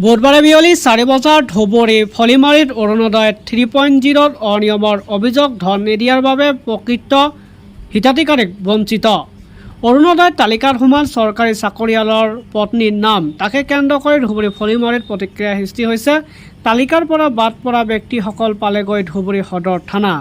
বুধবাৰে বিয়লি 4 বজাত ধুবুৰী ফলিমাৰীত অৰুণোদয় 3.0 অনিয়মৰ অভিযোগ ধন নিদিয়াৰ বাবে প্ৰকৃত হিতাধিকাৰীক বঞ্চিত। অৰুণোদয় তালিকাত সোমাল চৰকাৰী চাকৰিয়ালৰ পত্নীৰ নাম। তাকে কেন্দ্ৰ কৰি ধুবুৰী ফলিমাৰীত প্ৰতিক্ৰিয়া সৃষ্টি হৈছে। তালিকাৰ পৰা বাদ পৰা ব্যক্তিসকল পালেগৈ ধুবুৰী সদৰ থানা।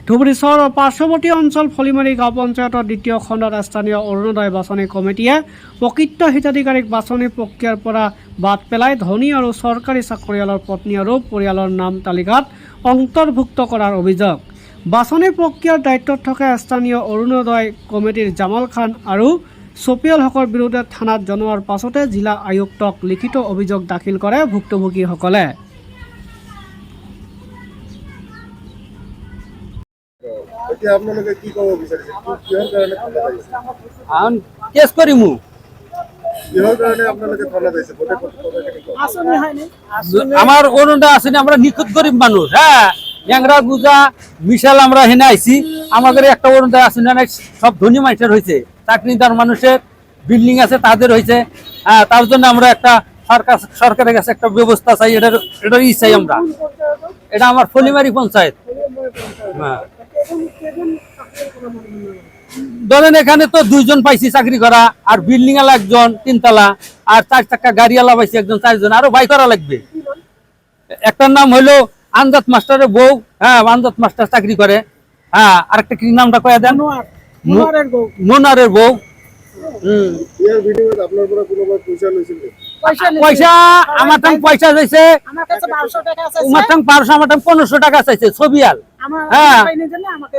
ধুবুৰী চহৰৰ পাৰ্শ্বৱৰ্তী অঞ্চল ফলিমাৰী গাঁও পঞ্চায়তৰ দ্বিতীয় খণ্ডত স্থানীয় অৰুণোদয় বাছনি কমিটিয়ে প্ৰকৃত হিতাধিকাৰীক বাছনি প্ৰক্ৰিয়াৰ পৰা বাদ পেলাই ধনী আৰু চৰকাৰী চাকৰিয়ালৰ পত্নী আৰু পৰিয়ালৰ নাম তালিকাত অন্তৰ্ভুক্ত কৰাৰ অভিযোগ। বাছনি প্ৰক্ৰিয়াৰ দায়িত্বত থকা স্থানীয় অৰুণোদয় কমিটিৰ জামাল খান আৰু ছপিয়াল হকৰ বিৰুদ্ধে থানাত জনোৱাৰ পাছতে জিলা আয়ুক্তক লিখিত অভিযোগ দাখিল কৰে ভুক্তভোগীসকলে। আমার অরুণোদয় আসেনি, আমরা নিখুঁত গরিব মানুষ। হ্যাঁ, ন্যাংরা গুজা বিশাল আমরা হেনে আইছি। আমাদের একটা অরুণোদয় আসেনি, সব ধনী মানুষের হয়েছে, চাকরিদার মানুষের বিল্ডিং আছে তাদের হয়েছে। হ্যাঁ, তার জন্য আমরা একটা সরকারের কাছে একটা ব্যবস্থা চাই, এটার ই চাই আমরা। এটা আমার ফলিমারি পঞ্চায়েত। হ্যাঁ, ধরেন এখানে তো 2 জন পাইছি চাকরি করা, আর বিল্ডিং আলা 1 জন 3 তলা, আর 4 চাকা গাড়ি আলা পাইছি 1 জন 4 জন, আরো ভাই করা লাগবে। একটার নাম হলো আনজাত মাস্টারের বউ। হ্যাঁ, আনজাত মাস্টার চাকরি করে। হ্যাঁ, আরেকটা কি নামটা কয়া দেন? মনোয়ারের বউ। পয়সা আমার টাইম পয়সা চাইছে, আমার টাইম 1200, আমার টাইম 1500 টাকা চাইছে। ছবিয়াল। হ্যাঁ,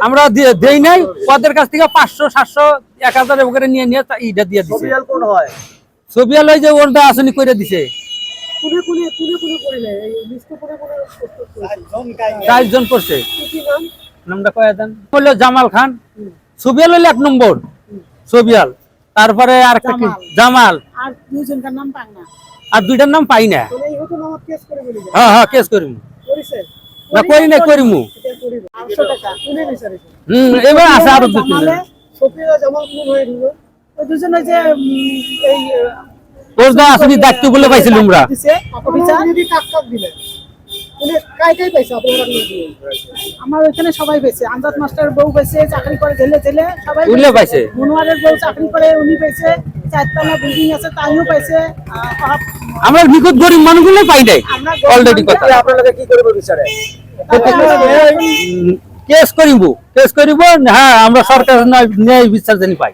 আমরা দেই নাই, ওদের কাছ থেকে 500 700 1000 করে নিয়ে নিয়ে ইটা দিয়ে দিছে। ছবিয়াল ওই যে ওরটা আসনি করে দিছে। 4 জন করছে। নামটা কয়া দেন? বললো জামাল খান। ছবিয়াল হইলো 1 নম্বর ছবিয়াল। তারপরে আর একটা কি জামাল, আর 2 জনের নাম পাই না, আর 2টার নাম পাই না। হ্যাঁ হ্যাঁ, কেস করিমু না, করি না, করিমু। এবার আছে আরো 2 জন। ওরদা আসলে দায়িত্ব বলে পাইছিল আমরা। আমার ওখানে সবাই পেয়েছে। আনজাত মাস্টার বউ পেয়েছে, চাকরি করে জেলে জেলে সবাই পাইছে। মনোয়ারের বউ চাকরি করে, উনি পেয়েছে। 4 তলা বিল্ডিং আছে, তাইও পাইছে। আমরা নিখুঁত গরিব মানুষগুলো পাই নাই অলরেডি। কথা আপনারা কি করবে বিচারে? কেস করিব। হ্যাঁ, আমরা সরকার ন্যায় বিচার জানি পাই।